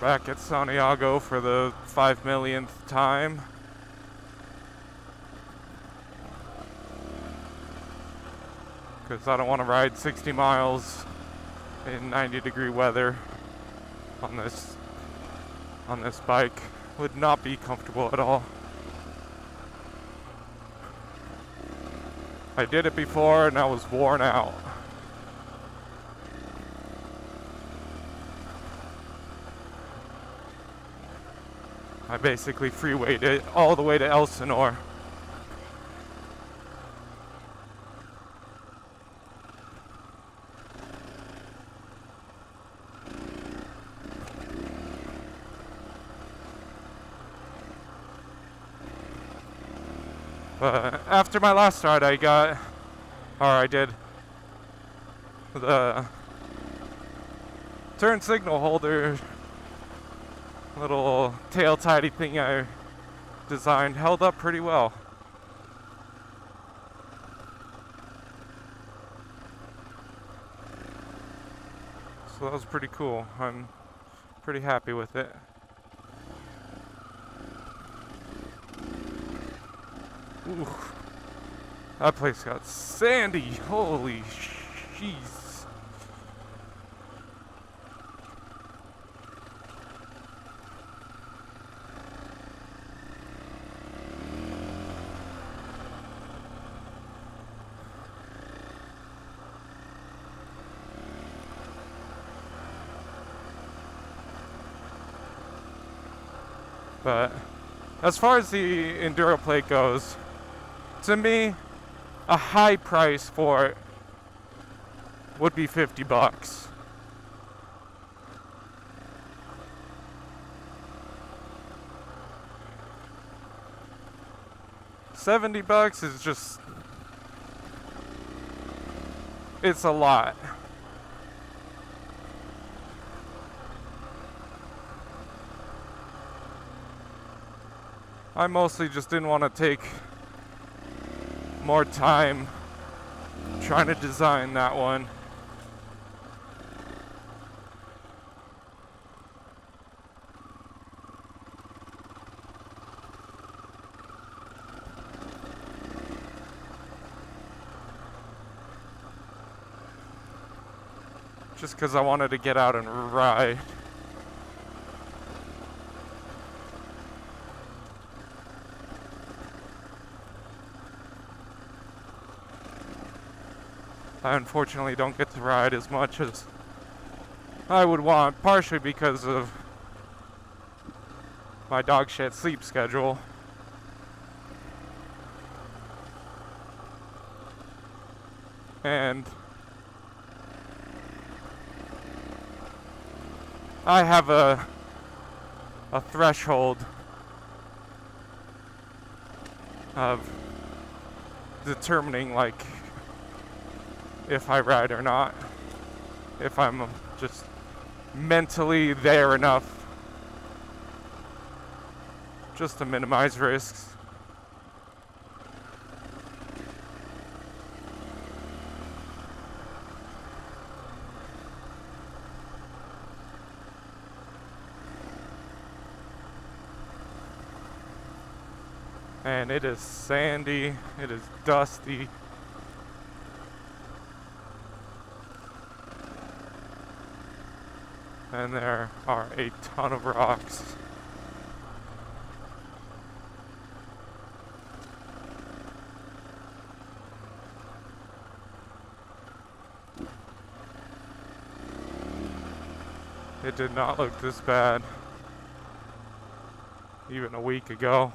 Back at Santiago for the 5 millionth time. Because I don't want to ride 60 miles in 90-degree weather on this bike. Would not be comfortable at all. I did it before and I was worn out. I basically freewayed it all the way to Elsinore. But after my last ride I did the turn signal holder little tail tidy thing I designed held up pretty well. So that was pretty cool. I'm pretty happy with it. Ooh, that place got sandy. Holy jeez. But as far as the Enduro plate goes, to me, a high price for it would be $50. $70 is just, it's a lot. I mostly just didn't want to take more time trying to design that one. Just because I wanted to get out and ride. I unfortunately don't get to ride as much as I would want, partially because of my dog shit sleep schedule. And I have a threshold of determining like if I ride or not, if I'm just mentally there enough just to minimize risks. And it is sandy, it is dusty. And there are a ton of rocks. It did not look this bad even a week ago.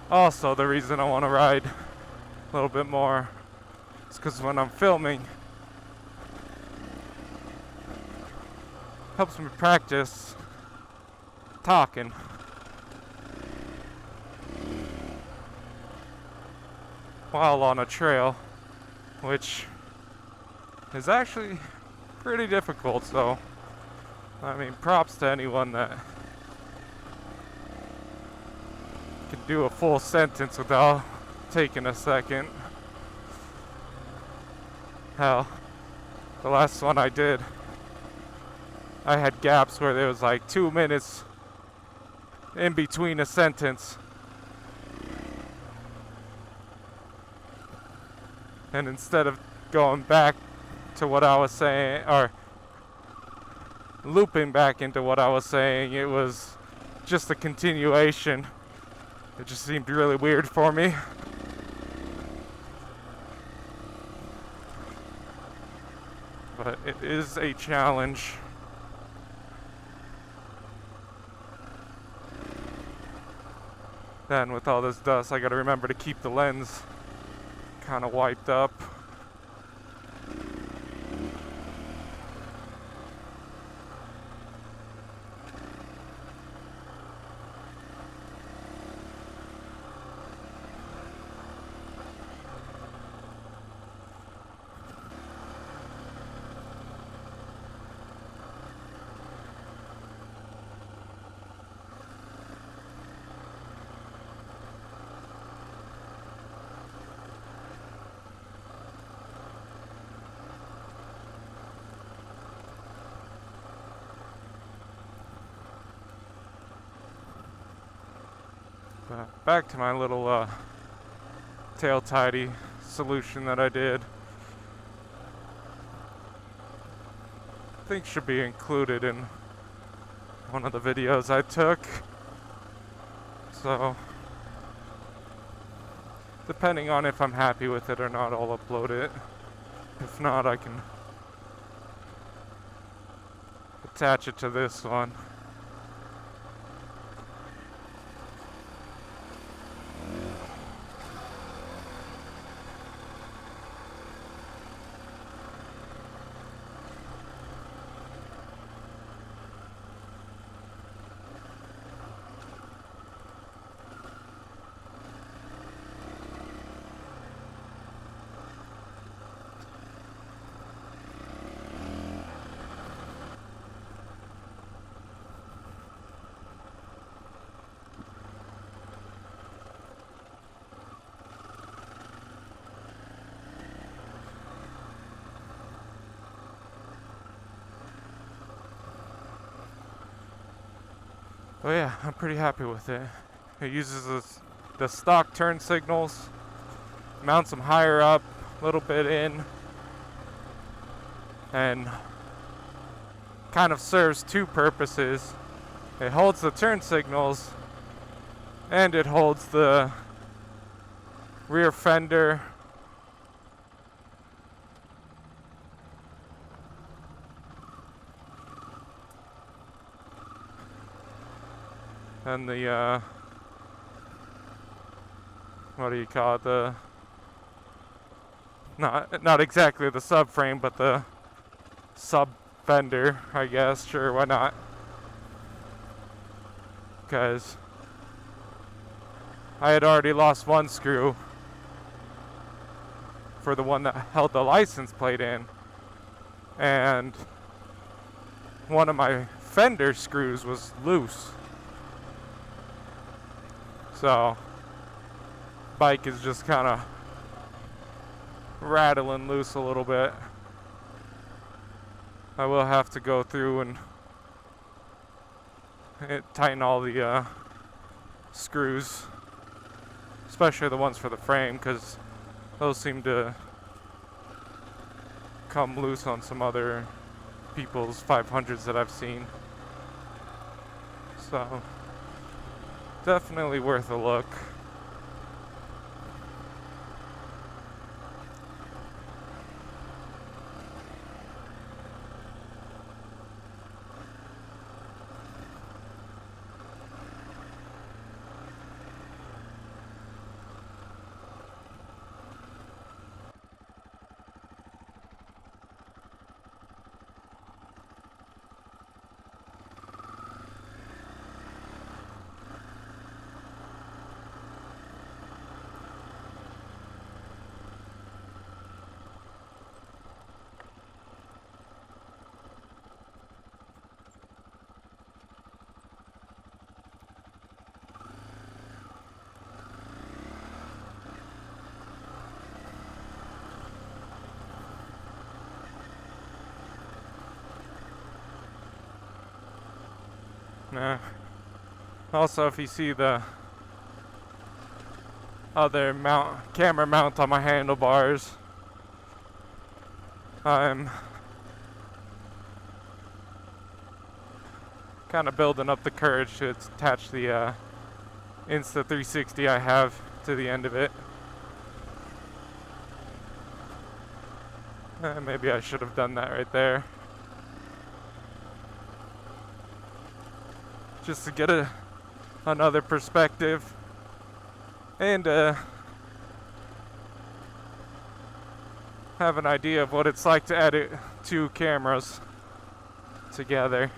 Also, the reason I want to ride a little bit more is because when I'm filming, helps me practice talking. While on a trail, which is actually pretty difficult, so I mean, props to anyone that can do a full sentence without taking a second. Hell, the last one I did, I had gaps where there was like 2 minutes in between a sentence. And instead of going back to what I was saying, or looping back into what I was saying, it was just a continuation. It just seemed really weird for me. But it is a challenge. Then with all this dust, I gotta remember to keep the lens kind of wiped up. Back to my little tail tidy solution that I did. I think should be included in one of the videos I took. So, depending on if I'm happy with it or not, I'll upload it. If not, I can attach it to this one. But yeah, I'm pretty happy with it. It uses the stock turn signals, mounts them higher up, a little bit in, and kind of serves two purposes. It holds the turn signals, and it holds the rear fender and the what do you call it, the not exactly the subframe, but the sub fender, I guess. Sure, why not? Because I had already lost one screw for the one that held the license plate in, and one of my fender screws was loose. So, bike is just kind of rattling loose a little bit. I will have to go through and tighten all the screws, especially the ones for the frame, because those seem to come loose on some other people's 500s that I've seen. So, definitely worth a look. Also, if you see the other camera mount on my handlebars, I'm kind of building up the courage to attach the Insta360 I have to the end of it. Maybe I should have done that right there, just to get another perspective and have an idea of what it's like to edit two cameras together.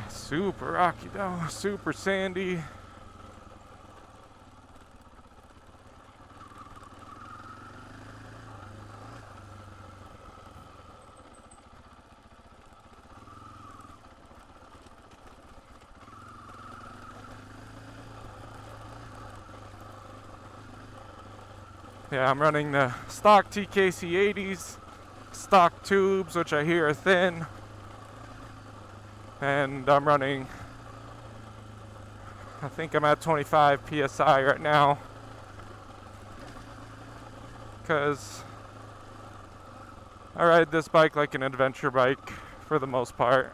Super rocky though, super sandy. Yeah, I'm running the stock TKC 80s, stock tubes, which I hear are thin. And I'm running, I think I'm at 25 PSI right now, because I ride this bike like an adventure bike for the most part.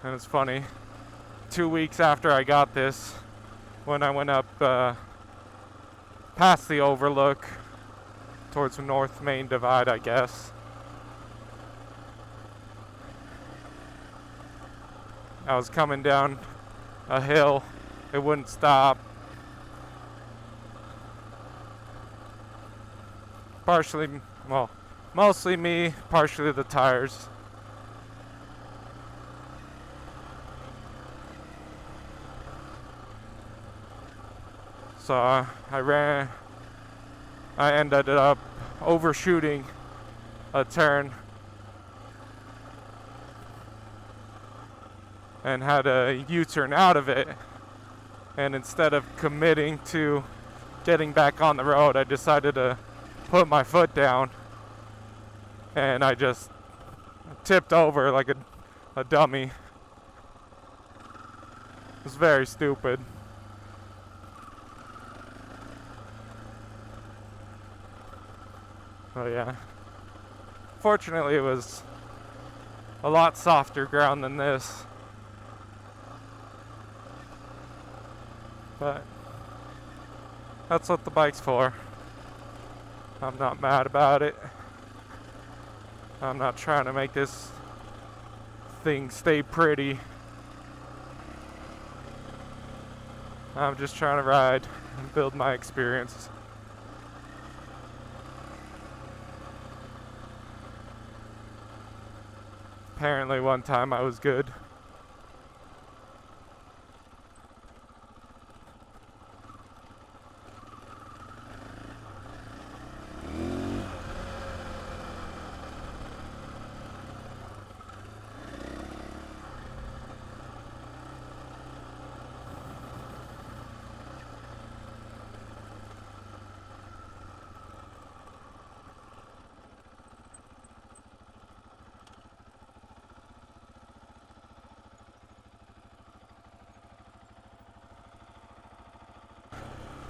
And it's funny, 2 weeks after I got this, when I went up past the overlook towards the North Main Divide, I guess, I was coming down a hill, it wouldn't stop. Partially, well, mostly me, partially the tires. So I ended up overshooting a turn and had a U-turn out of it, and instead of committing to getting back on the road, I decided to put my foot down, and I just tipped over like a dummy. It was very stupid. Oh yeah. Fortunately, it was a lot softer ground than this. But that's what the bike's for. I'm not mad about it. I'm not trying to make this thing stay pretty. I'm just trying to ride and build my experience. Apparently one time I was good.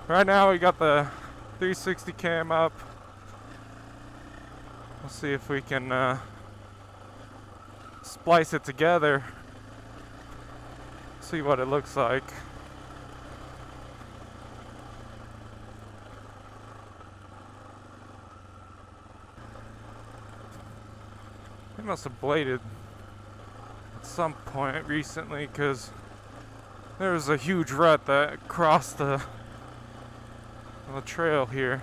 Right now we got the 360 cam up. We'll see if we can splice it together. See what it looks like. They must have bladed at some point recently, because there was a huge rut that crossed the trail here.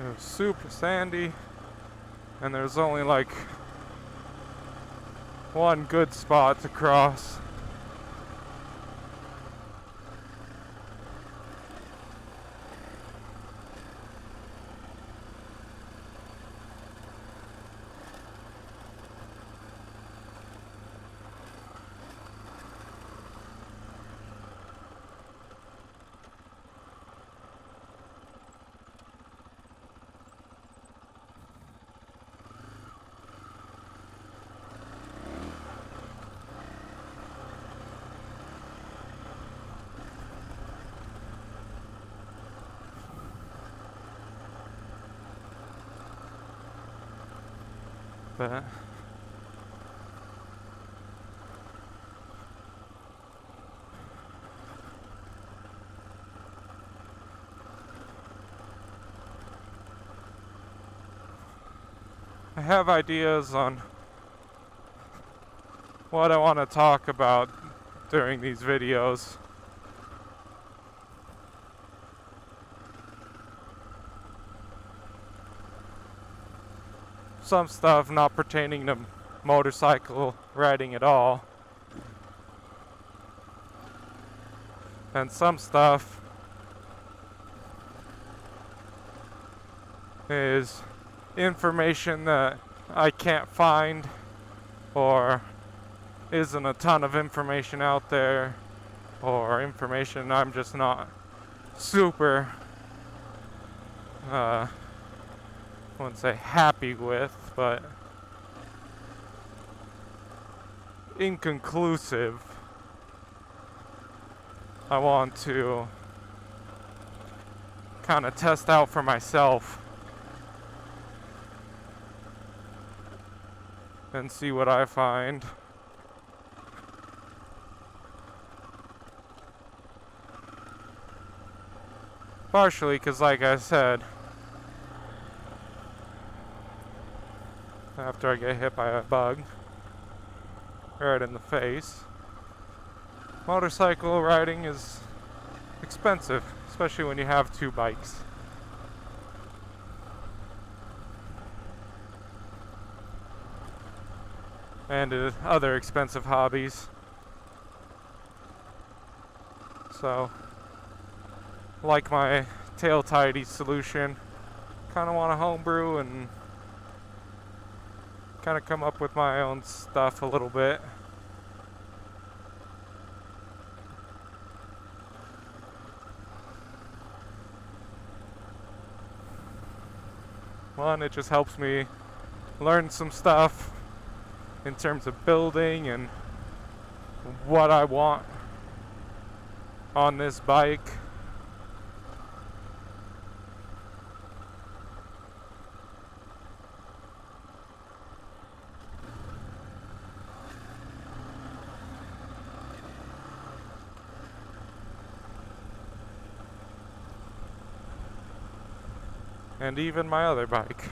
It was super sandy, and there's only like one good spot to cross. But I have ideas on what I want to talk about during these videos. Some stuff not pertaining to motorcycle riding at all, and some stuff is information that I can't find, or isn't a ton of information out there, or information I'm just not super I wouldn't say happy with, but inconclusive. I want to kind of test out for myself and see what I find. Partially because, like I said, after I get hit by a bug right in the face, motorcycle riding is expensive, especially when you have two bikes. And other expensive hobbies. So, like my tail tidy solution, kind of want to homebrew and kind of come up with my own stuff a little bit. One, it just helps me learn some stuff in terms of building and what I want on this bike. And even my other bike.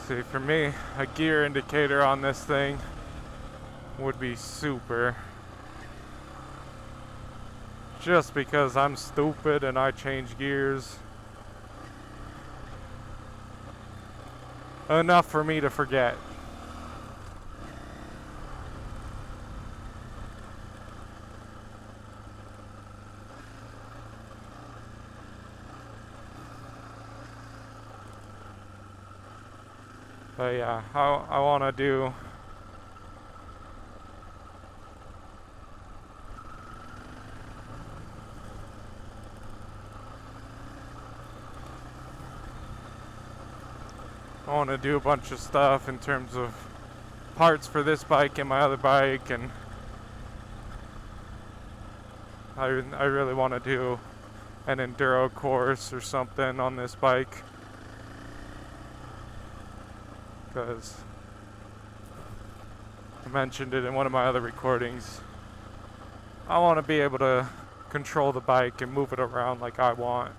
See, for me, a gear indicator on this thing would be super. Just because I'm stupid and I change gears enough for me to forget. But yeah, I want to do. I want to do a bunch of stuff in terms of parts for this bike and my other bike, and I really want to do an enduro course or something on this bike, because I mentioned it in one of my other recordings. I want to be able to control the bike and move it around like I want.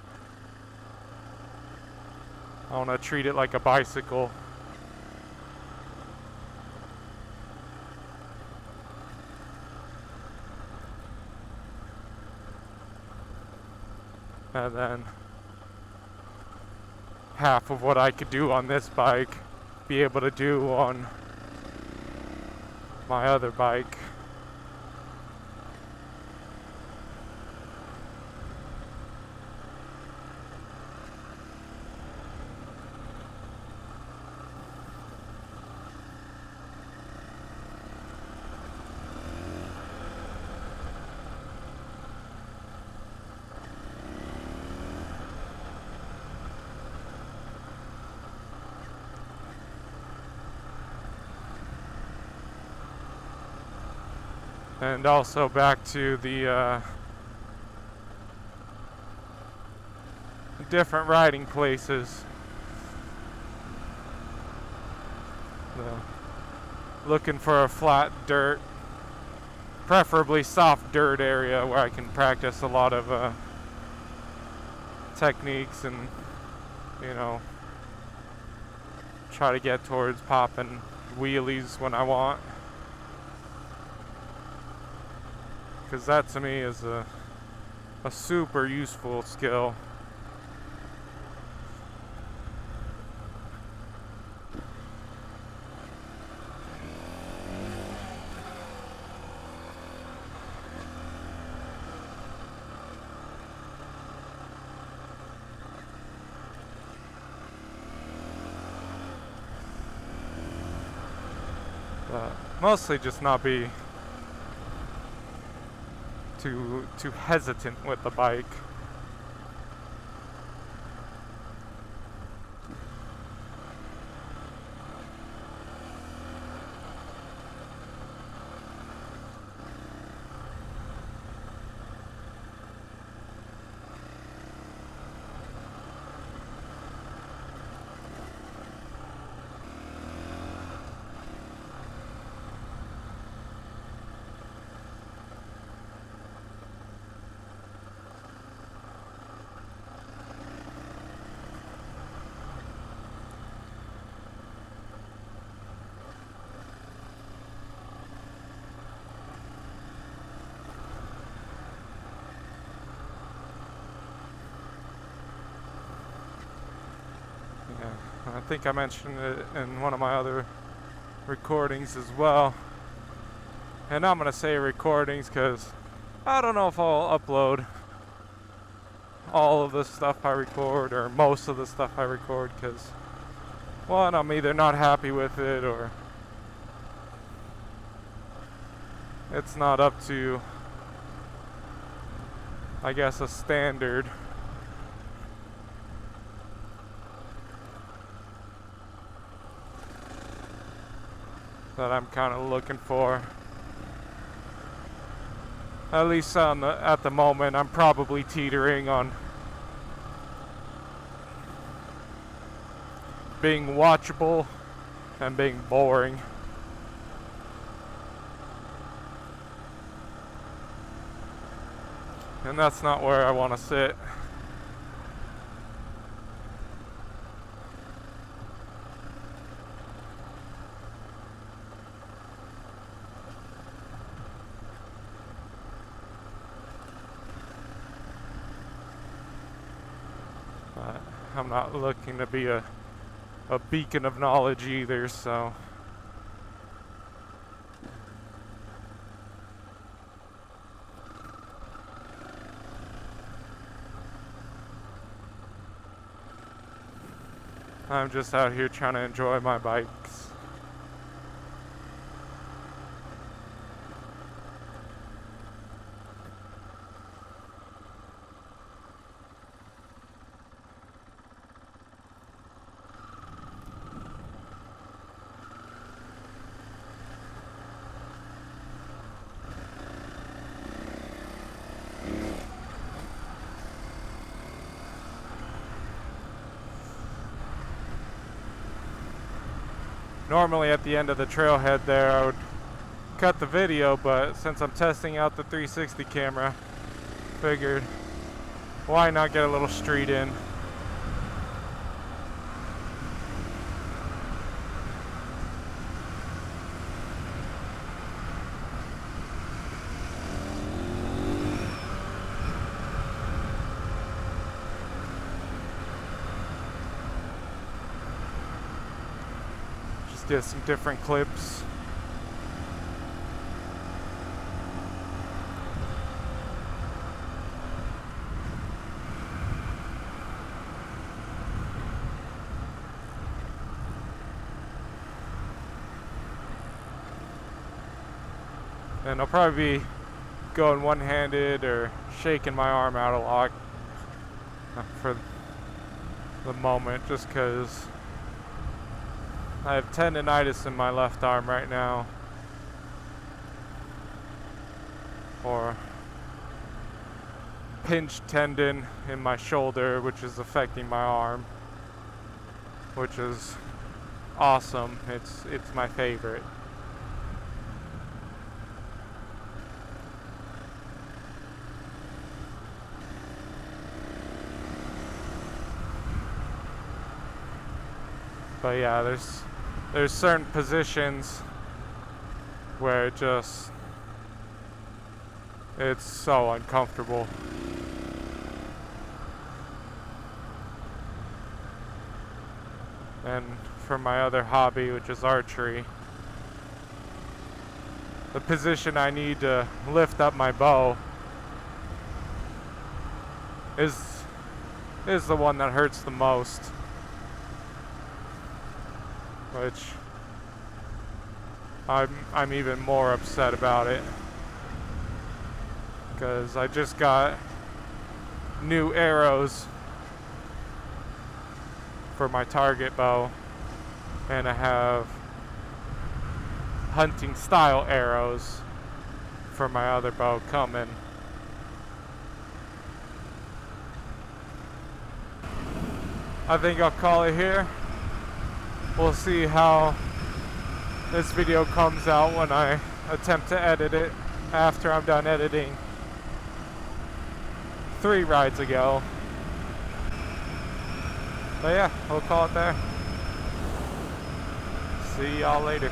I want to treat it like a bicycle. And then half of what I could do on this bike, be able to do on my other bike. And also back to the different riding places. Looking for a flat dirt, preferably soft dirt area where I can practice a lot of techniques and, you know, try to get towards popping wheelies when I want. Because that to me is a super useful skill. But mostly just not be too hesitant with the bike. I think I mentioned it in one of my other recordings as well. And I'm going to say recordings because I don't know if I'll upload all of the stuff I record or most of the stuff I record, because one, I'm either not happy with it or it's not up to, I guess, a standard. That I'm kind of looking for. At least at the moment, I'm probably teetering on being watchable and being boring. And that's not where I want to sit. I'm not looking to be a beacon of knowledge either, so I'm just out here trying to enjoy my bikes. Normally at the end of the trailhead there I would cut the video, but since I'm testing out the 360 camera, figured why not get a little street in. Get some different clips. And I'll probably be going one-handed or shaking my arm out a lot for the moment, just because I have tendonitis in my left arm right now, or pinched tendon in my shoulder, which is affecting my arm, which is awesome. It's my favorite. But yeah, there's certain positions where it's so uncomfortable. And for my other hobby, which is archery, the position I need to lift up my bow is the one that hurts the most, which I'm even more upset about it, because I just got new arrows for my target bow, and I have hunting style arrows for my other bow coming. I think I'll call it here. We'll see how this video comes out when I attempt to edit it after I'm done editing 3 rides ago. But yeah, we'll call it there. See y'all later.